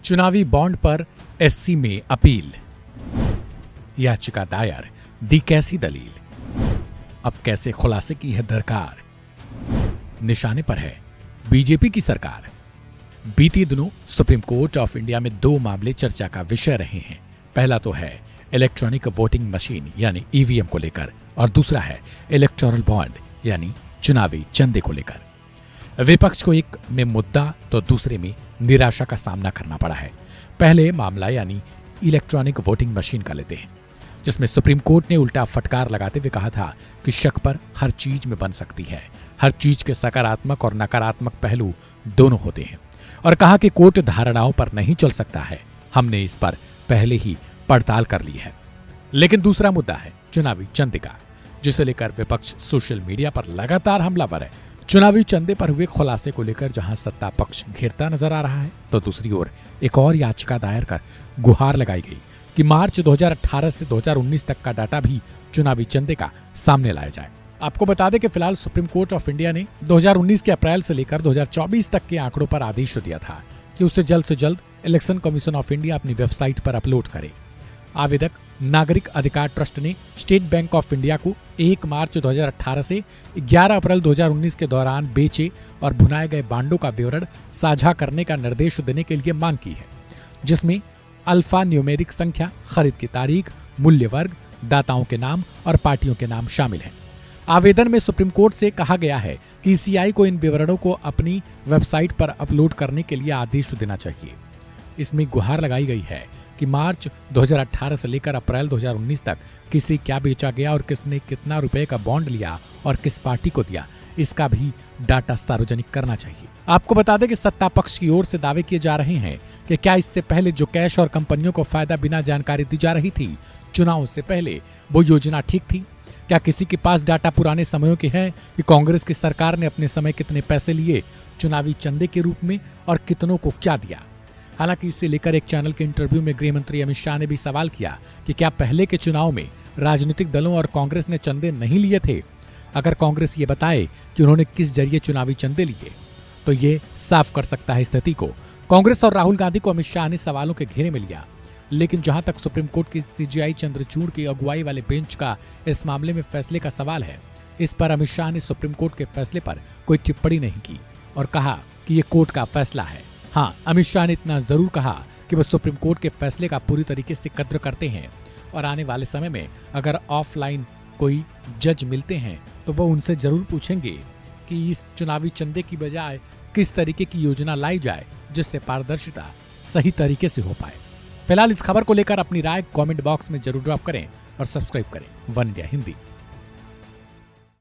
चुनावी बॉन्ड पर एससी में अपील, याचिका दायर, दी कैसी दलील, अब कैसे खुलासे की है दरकार, निशाने पर है बीजेपी की सरकार। बीते दिनों सुप्रीम कोर्ट ऑफ इंडिया में दो मामले चर्चा का विषय रहे हैं। पहला तो है इलेक्ट्रॉनिक वोटिंग मशीन यानी ईवीएम को लेकर और दूसरा है इलेक्टोरल बॉन्ड यानी चुनावी चंदे को लेकर। विपक्ष को एक में मुद्दा तो दूसरे में निराशा का सामना करना पड़ा है। पहले मामला यानी इलेक्ट्रॉनिक वोटिंग मशीन का लेते हैं, जिसमें सुप्रीम कोर्ट ने उल्टा फटकार लगाते हुए कहा था कि शक पर हर चीज में बन सकती है, हर चीज के सकारात्मक और नकारात्मक पहलू दोनों होते हैं, और कहा कि कोर्ट धारणाओं पर नहीं चल सकता है। हमने इस पर पहले ही पड़ताल कर ली है। लेकिन दूसरा मुद्दा है चुनावी चंदे का, जिसे लेकर विपक्ष सोशल मीडिया पर लगातार हमलावर है। चुनावी चंदे पर हुए खुलासे को लेकर जहां सत्ता पक्ष घेरता नजर आ रहा है, तो दूसरी ओर एक और याचिका दायर कर गुहार लगाई गई कि मार्च 2018 से 2019 तक का डाटा भी चुनावी चंदे का सामने लाया जाए। आपको बता दें कि फिलहाल सुप्रीम कोर्ट ऑफ इंडिया ने 2019 के अप्रैल से लेकर 2024 तक के आंकड़ों पर आदेश दिया था कि उसे जल्द से जल्द इलेक्शन कमीशन ऑफ इंडिया अपनी वेबसाइट पर अपलोड करे। आवेदक नागरिक अधिकार ट्रस्ट ने स्टेट बैंक ऑफ इंडिया को 1 मार्च 2018 से 11 अप्रैल 2019 के दौरान बेचे और भुनाए गए बांडों का विवरण साझा करने का निर्देश देने के लिए मांग की है, जिसमें अल्फा न्यूमेरिक संख्या, खरीद की तारीख, मूल्य वर्ग, दाताओं के नाम और पार्टियों के नाम शामिल हैं। आवेदन में सुप्रीम कोर्ट से कहा गया है कि सीआई को इन विवरणों को अपनी वेबसाइट पर अपलोड करने के लिए आदेश देना चाहिए। इसमें गुहार लगाई गई है कि मार्च 2018 से लेकर अप्रैल 2019 तक किसे क्या बेचा गया और किसने कितना रुपए का बॉन्ड लिया और किस पार्टी को दिया, इसका भी डाटा सार्वजनिक करना चाहिए। आपको बता दें कि सत्ता पक्ष की ओर से दावे किए जा रहे हैं कि क्या इससे पहले जो कैश और कंपनियों को फायदा बिना जानकारी दी जा रही थी, चुनाव से पहले वो योजना ठीक थी? क्या किसी के पास डाटा पुराने समयों के है कि कांग्रेस की सरकार ने अपने समय कितने पैसे लिए चुनावी चंदे के रूप में और कितनों को क्या दिया? हालांकि इसे लेकर एक चैनल के इंटरव्यू में गृह मंत्री अमित शाह ने भी सवाल किया कि क्या पहले के चुनाव में राजनीतिक दलों और कांग्रेस ने चंदे नहीं लिए थे? अगर कांग्रेस ये बताए कि उन्होंने किस जरिए चुनावी चंदे लिए, तो ये साफ कर सकता है स्थिति को। कांग्रेस और राहुल गांधी को अमित शाह ने सवालों के घेरे में लिया। लेकिन जहां तक सुप्रीम कोर्ट की सीजेआई चंद्रचूड़ की अगुवाई वाले बेंच का इस मामले में फैसले का सवाल है, इस पर अमित शाह ने सुप्रीम कोर्ट के फैसले पर कोई टिप्पणी नहीं की और कहा कि ये कोर्ट का फैसला है। हाँ, अमित शाह ने इतना जरूर कहा कि वह सुप्रीम कोर्ट के फैसले का पूरी तरीके से कद्र करते हैं और आने वाले समय में अगर ऑफलाइन कोई जज मिलते हैं तो वह उनसे जरूर पूछेंगे कि इस चुनावी चंदे की बजाय किस तरीके की योजना लाई जाए जिससे पारदर्शिता सही तरीके से हो पाए। फिलहाल इस खबर को लेकर अपनी राय कमेंट बॉक्स में जरूर ड्रॉप करें और सब्सक्राइब करें वन इंडिया हिंदी।